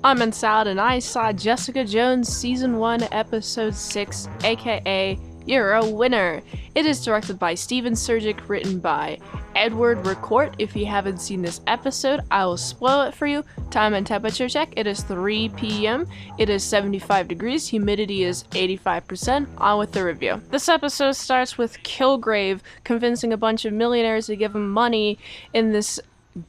I'm Mint Salad, and I saw Jessica Jones Season 1, Episode 6, aka You're a Winner. It is directed by Steven Surgic, written by Edward Ricourt. If you haven't seen this episode, I will spoil it for you. Time and temperature check, it is 3 p.m. It is 75 degrees, humidity is 85%. On with the review. This episode starts with Kilgrave convincing a bunch of millionaires to give him money in this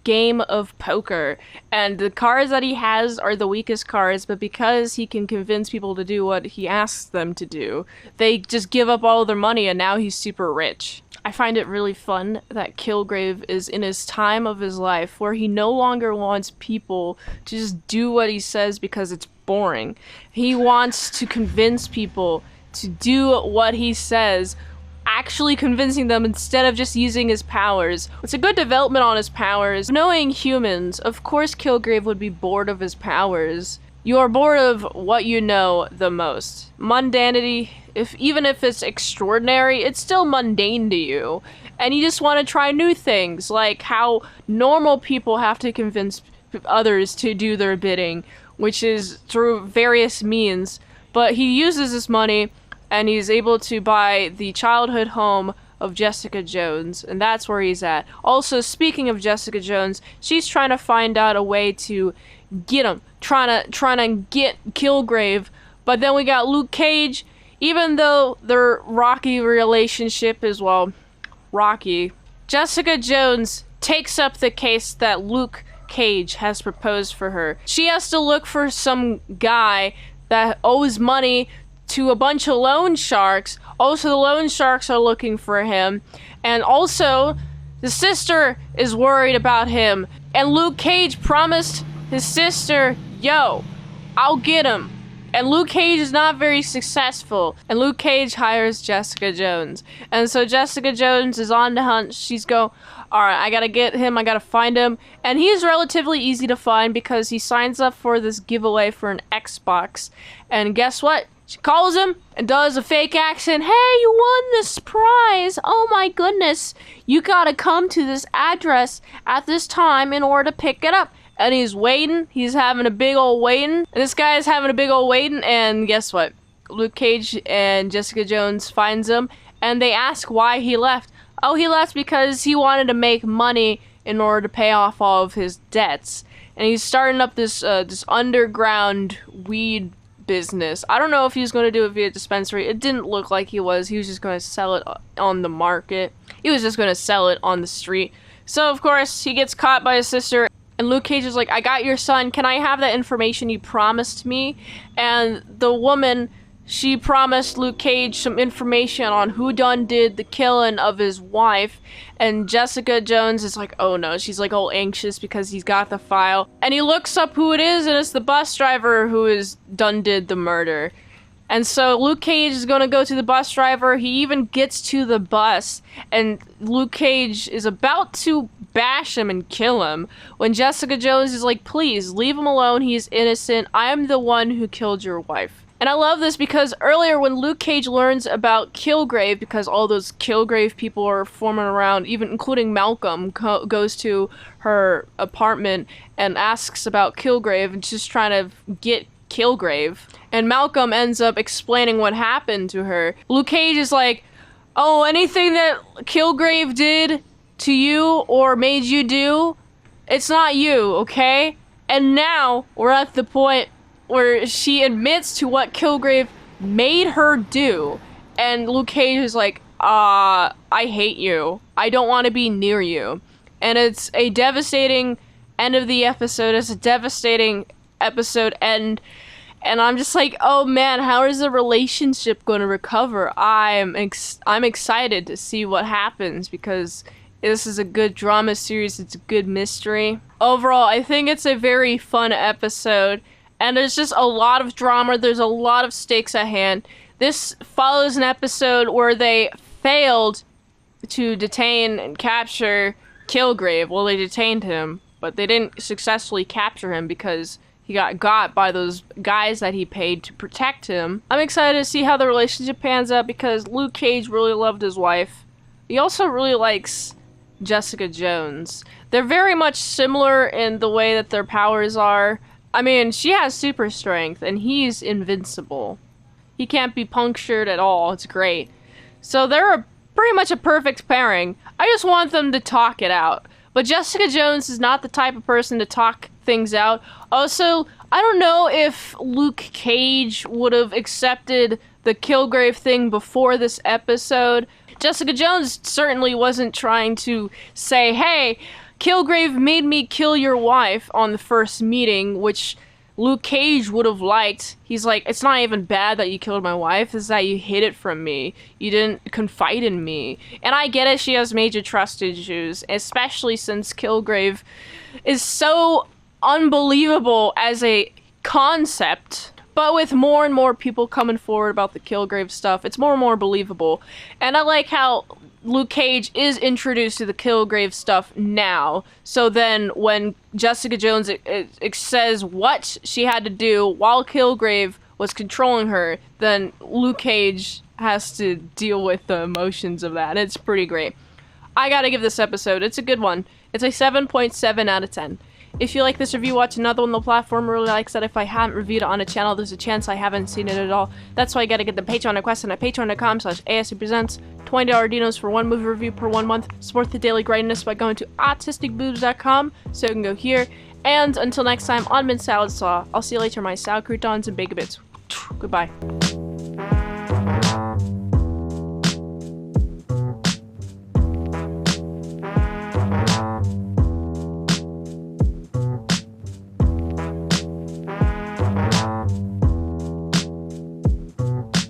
game of poker, and the cards that he has are the weakest cards, but because he can convince people to do what he asks them to do, they just give up all their money and now he's super rich. I find it really fun that Kilgrave is in his time of his life where he no longer wants people to just do what he says because it's boring. He wants to convince people to do what he says, actually convincing them instead of just using his powers. It's a good development on his powers. Knowing humans, of course Kilgrave would be bored of his powers. You are bored of what you know the most. Mundanity, even if it's extraordinary, it's still mundane to you. And you just want to try new things, like how normal people have to convince others to do their bidding, which is through various means. But he uses this money and he's able to buy the childhood home of Jessica Jones, and that's where he's at. Also, speaking of Jessica Jones, she's trying to find out a way to get him, trying to get Kilgrave. But then we got Luke Cage. Even though their rocky relationship is, well, rocky, Jessica Jones takes up the case that Luke Cage has proposed for her. She has to look for some guy that owes money to a bunch of loan sharks. Also, the loan sharks are looking for him, and also the sister is worried about him, and Luke Cage promised his sister, yo, I'll get him. And Luke Cage is not very successful, and Luke Cage hires Jessica Jones, and so Jessica Jones is on the hunt. She's go, alright, I gotta get him, I gotta find him, and he's relatively easy to find because he signs up for this giveaway for an Xbox, and guess what? She calls him and does a fake accent. Hey, you won this prize. Oh my goodness. You gotta come to this address at this time in order to pick it up. And he's waiting. He's having a big old waiting. And this guy is having a big old waiting. And guess what? Luke Cage and Jessica Jones finds him. And they ask why he left. Oh, he left because he wanted to make money in order to pay off all of his debts. And he's starting up this underground weed business. I don't know if he was going to do it via dispensary. It didn't look like he was. He was just going to sell it on the market. He was just going to sell it on the street. So, of course, he gets caught by his sister. And Luke Cage is like, I got your son. Can I have that information you promised me? And the woman, she promised Luke Cage some information on who done did the killing of his wife. And Jessica Jones is like, oh no. She's like all anxious because he's got the file. And he looks up who it is, and it's the bus driver who is done did the murder. And so Luke Cage is gonna go to the bus driver. He even gets to the bus, and Luke Cage is about to bash him and kill him when Jessica Jones is like, please leave him alone. He's innocent. I am the one who killed your wife. And I love this because earlier when Luke Cage learns about Kilgrave, because all those Kilgrave people are forming around, even including Malcolm, goes to her apartment and asks about Kilgrave and just trying to get Kilgrave. And Malcolm ends up explaining what happened to her. Luke Cage is like, oh, anything that Kilgrave did to you or made you do, it's not you, okay? And now we're at the point where she admits to what Kilgrave made her do, and Luke Cage is like, I hate you. I don't want to be near you. And it's a devastating end of the episode. It's a devastating episode end. And I'm just like, oh man, how is the relationship going to recover? I'm excited to see what happens because this is a good drama series. It's a good mystery. Overall, I think it's a very fun episode. And there's just a lot of drama. There's a lot of stakes at hand. This follows an episode where they failed to detain and capture Kilgrave. Well, they detained him, but they didn't successfully capture him because he got by those guys that he paid to protect him. I'm excited to see how the relationship pans out because Luke Cage really loved his wife. He also really likes Jessica Jones. They're very much similar in the way that their powers are. I mean, she has super strength, and he's invincible. He can't be punctured at all. It's great. So they're pretty much a perfect pairing. I just want them to talk it out. But Jessica Jones is not the type of person to talk things out. Also, I don't know if Luke Cage would have accepted the Kilgrave thing before this episode. Jessica Jones certainly wasn't trying to say, hey, Kilgrave made me kill your wife on the first meeting, which Luke Cage would have liked. He's like, it's not even bad that you killed my wife, it's that you hid it from me. You didn't confide in me. And I get it, she has major trust issues, especially since Kilgrave is so unbelievable as a concept. But with more and more people coming forward about the Kilgrave stuff, it's more and more believable. And I like how Luke Cage is introduced to the Kilgrave stuff now. So then when Jessica Jones says what she had to do while Kilgrave was controlling her, then Luke Cage has to deal with the emotions of that. It's pretty great. I gotta give this episode, it's a good one. It's a 7.7 out of 10. If you like this review, watch another one. The platform really likes that. If I haven't reviewed it on a channel, there's a chance I haven't seen it at all. That's why you gotta get the Patreon request at patreon.com/ASEPresents. $20 dinos for one movie review per 1 month. Support the daily grindness by going to autisticboobs.com, so you can go here. And until next time, on Mint Salad Saw, I'll see you later, my salad croutons and bacon bits. Goodbye.